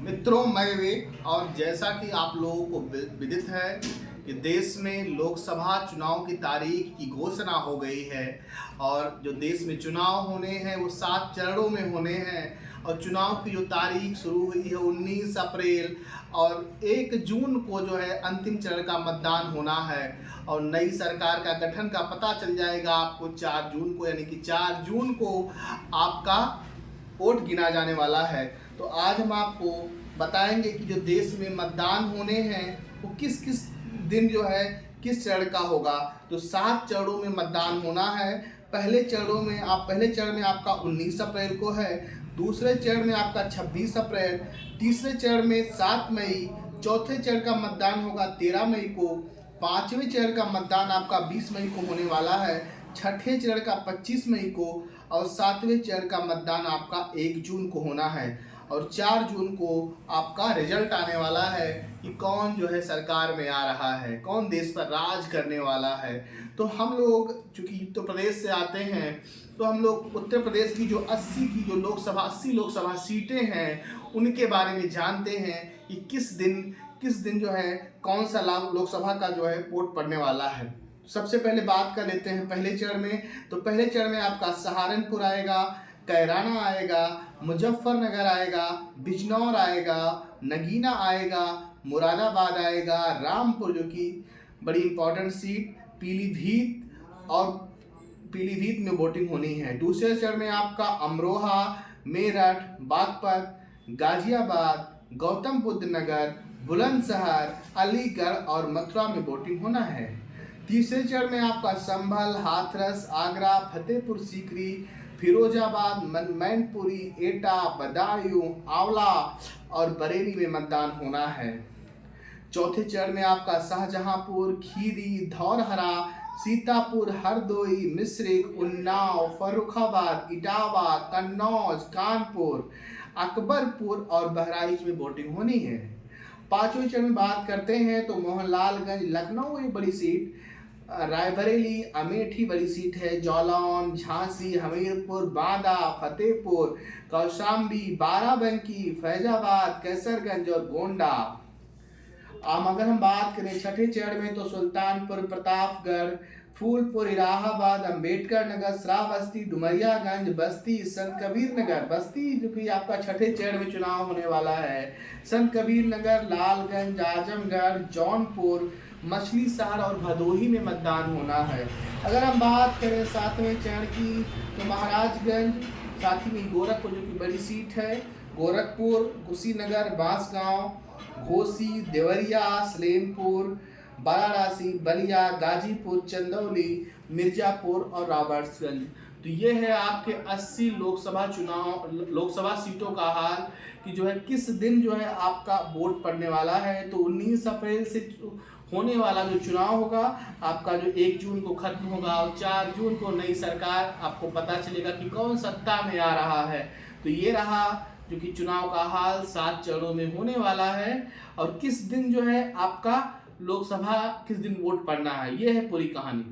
मित्रों, मैं विवेक। और जैसा कि आप लोगों को विदित है कि देश में लोकसभा चुनाव की तारीख की घोषणा हो गई है और जो देश में चुनाव होने हैं वो 7 चरणों में होने हैं और चुनाव की जो तारीख शुरू हुई है 19 अप्रैल और 1 जून को जो है अंतिम चरण का मतदान होना है और नई सरकार का गठन का पता चल जाएगा आपको 4 जून को, यानी कि 4 जून को आपका वोट गिना जाने वाला है। तो आज हम आपको बताएंगे कि जो देश में मतदान होने हैं वो किस किस दिन जो है किस चरण का होगा। तो 7 चरणों में मतदान होना है। पहले चरण में आपका 19 अप्रैल को है, दूसरे चरण में आपका 26 अप्रैल, तीसरे चरण में 7 मई, चौथे चरण का मतदान होगा 13 मई को, पांचवें चरण का मतदान आपका 20 मई को होने वाला है, छठे चरण का 25 मई को और 7वें चरण का मतदान आपका 1 जून को होना है और 4 जून को आपका रिजल्ट आने वाला है कि कौन जो है सरकार में आ रहा है, कौन देश पर राज करने वाला है। तो हम लोग चूँकि उत्तर प्रदेश से आते हैं तो हम लोग उत्तर प्रदेश की जो 80 लोकसभा सीटें हैं उनके बारे में जानते हैं कि किस दिन जो है कौन सा लोकसभा का जो है वोट पड़ने वाला है। सबसे पहले बात कर लेते हैं पहले चरण में। तो पहले चरण में आपका सहारनपुर आएगा, कैराना आएगा, मुजफ्फरनगर आएगा, बिजनौर आएगा, नगीना आएगा, मुरादाबाद आएगा, रामपुर जो कि बड़ी इंपॉर्टेंट सीट, पीलीभीत में वोटिंग होनी है। दूसरे चरण में आपका अमरोहा, मेरठ, बागपत, गाजियाबाद, गौतम बुद्ध नगर, बुलंदशहर, अलीगढ़ और मथुरा में वोटिंग होना है। तीसरे चरण में आपका संभल, हाथरस, आगरा, फतेहपुर सीकरी, फिरोजाबाद, मैनपुरी, एटा, बदायूं, आंवला और बरेली में मतदान होना है। चौथे चरण में आपका शाहजहांपुर, खीरी, धौरहरा, सीतापुर, हरदोई, मिश्रिख, उन्नाव, फर्रुखाबाद, इटावा, कन्नौज, कानपुर, अकबरपुर और बहराइच में वोटिंग होनी है। पांचवें चरण में बात करते हैं तो मोहनलालगंज, लखनऊ एक बड़ी सीट, रायबरेली, अमेठी बड़ी सीट है, जौलौन, झांसी, हमीरपुर, बांदा, फतेहपुर, कौशाम्बी, बाराबंकी, फैजाबाद, कैसरगंज और गोंडा। अगर हम बात करें छठे चरण में तो सुल्तानपुर, प्रतापगढ़, फूलपुर, इलाहाबाद, अंबेडकर नगर, श्रावस्ती, डुमरियागंज, बस्ती, संत कबीर नगर, बस्ती जो कि आपका छठे चरण में चुनाव होने वाला है, संत कबीर नगर, लालगंज, आजमगढ़, जौनपुर, मछली शहर और भदोही में मतदान होना है। अगर हम बात करें 7वें चरण की तो महाराजगंज, साथ ही में गोरखपुर जो कि बड़ी सीट है, गोरखपुर, कुशीनगर, बांसगांव, घोसी, देवरिया, सलेमपुर, वाराणसी, बलिया, गाजीपुर, चंदौली, मिर्जापुर और रॉबर्ट्सगंज। तो ये है आपके 80 लोकसभा सीटों का हाल कि जो है किस दिन जो है आपका वोट पड़ने वाला है। तो 19 अप्रैल से होने वाला जो चुनाव होगा आपका जो 1 जून को खत्म होगा और 4 जून को नई सरकार आपको पता चलेगा कि कौन सत्ता में आ रहा है। तो ये रहा जो कि चुनाव का हाल 7 चरणों में होने वाला है और किस दिन जो है आपका लोकसभा किस दिन वोट पड़ना है, ये है पूरी कहानी।